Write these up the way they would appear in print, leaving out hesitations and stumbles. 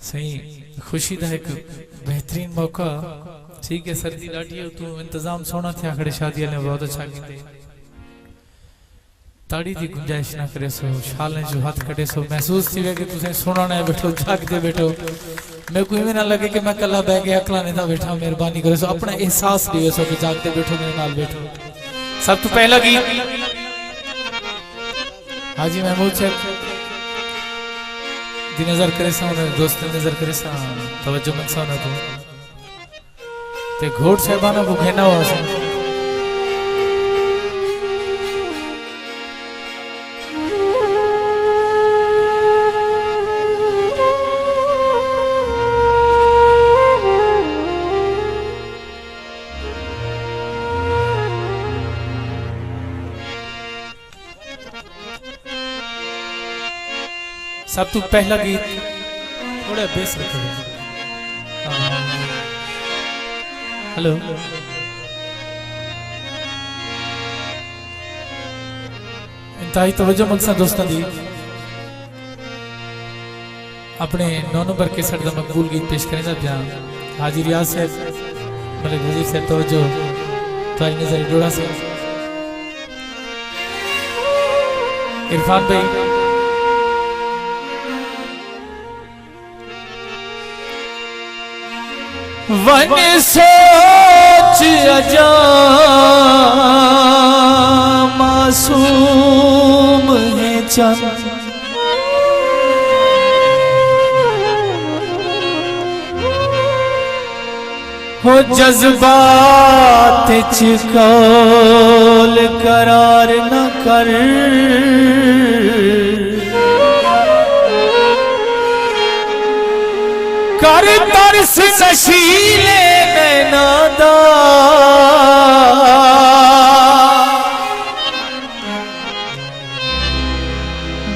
सही खुशी का एक बेहतरीन मौका। ठीक है सर्दी लाठी हो तू इंतजाम सोना थे आखड़े शादी वाले बहुत अच्छा कीते ताड़ी की गुंजाइश ना करे सो शाल ने जो हाथ कटे सो महसूस थी कि तुसे सोना ना बैठो जागते बैठो मैं कोई भी ना लगे कि मैं कला बह गया अकला नहीं था बैठा मेहरबानी करे सो अपना एहसास दिए सो कि जागते बैठो मेरे नाल बैठो। सब तो पहला गीत हाजी महमूद साहब दी नजर करे सा दोस्त नजर करे सा तवज्जो मन सा ना ते घोड़ साहबाना को कहना हुआ सा सब तो पहला गीत थोड़ा बेस रखो। हेलो इंतहाई तवज्जो मनसा दोस्तों दी अपने 9 नंबर के सर मकबूल गीत पेश करें जब जहाँ हाजी रियाज साहब मलिक वजीर साहब तवज्जो तो नजर डोड़ा से इरफान भाई वन सोच अजा मासूम है चंद हो जज्बात चिकौल करार न कर कर तरस नशीले नैनादा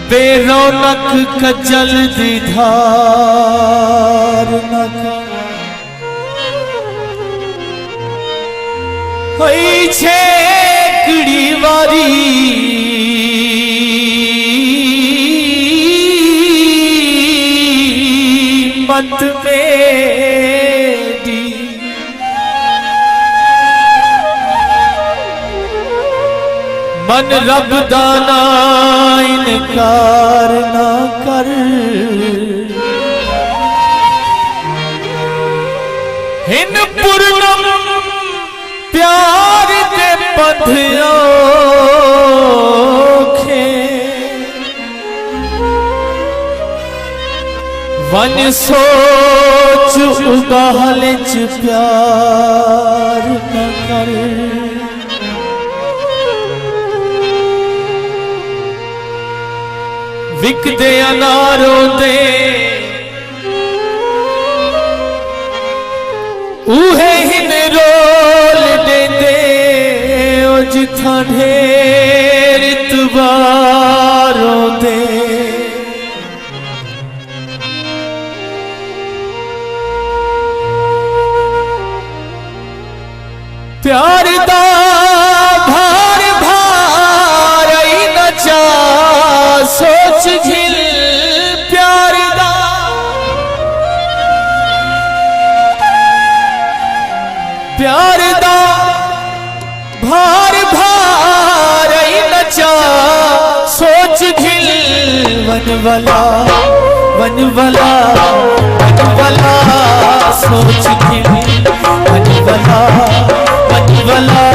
बेरौनक कजल दीधार न कर छेकड़ी वारी मत मेरी मन रब दाना इनकार ना कर हिन पूर्णम प्यार के पधियो वन सोच उगाल च प्यार न कर विकदे अनारों दे उहे हिन रोल दे दे ओ जिथा ढेर इतबारों दे प्यार दा भार भार नचा सोच घिल प्यार दा प्यार दा भार भार नचा सोच घिल वन वाला वन वाला वन वाला सोच घिल वन वाला वनवला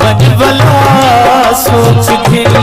वनवला सोच घिल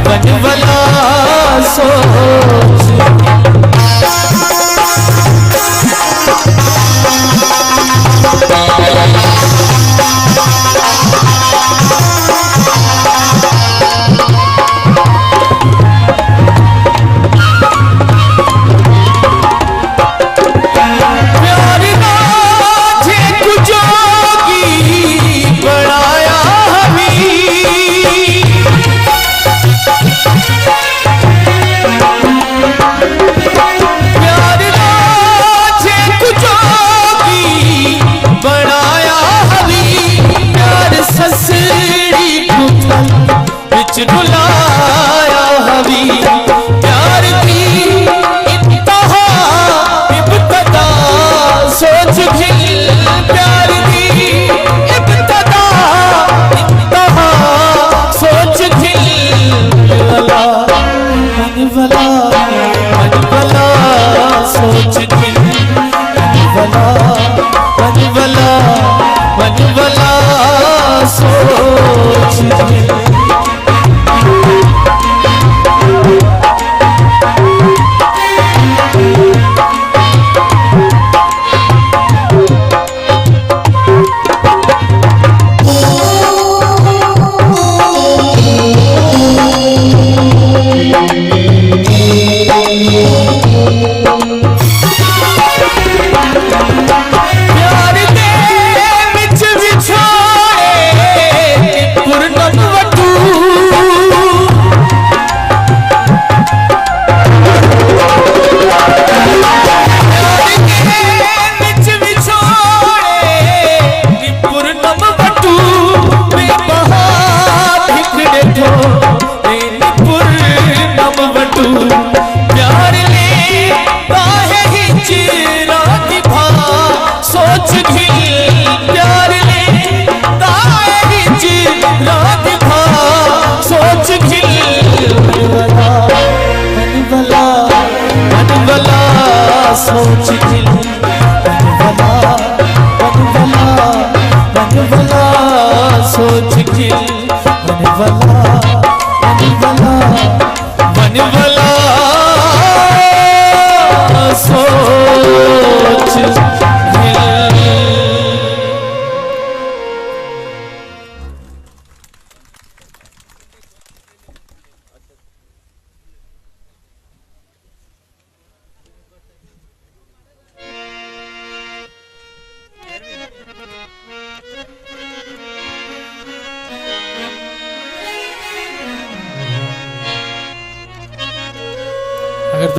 बनवला सोच रुलाया हवी प्यार की इंतहा इब्तदा सोच खिल प्यार की इब्तदा इंतहा सोच खिल बनवला बनवला सोच खिल बनवला बनवला सोच खिल सोच खिल बनवला बनवला बनवला सोच खिल बनवला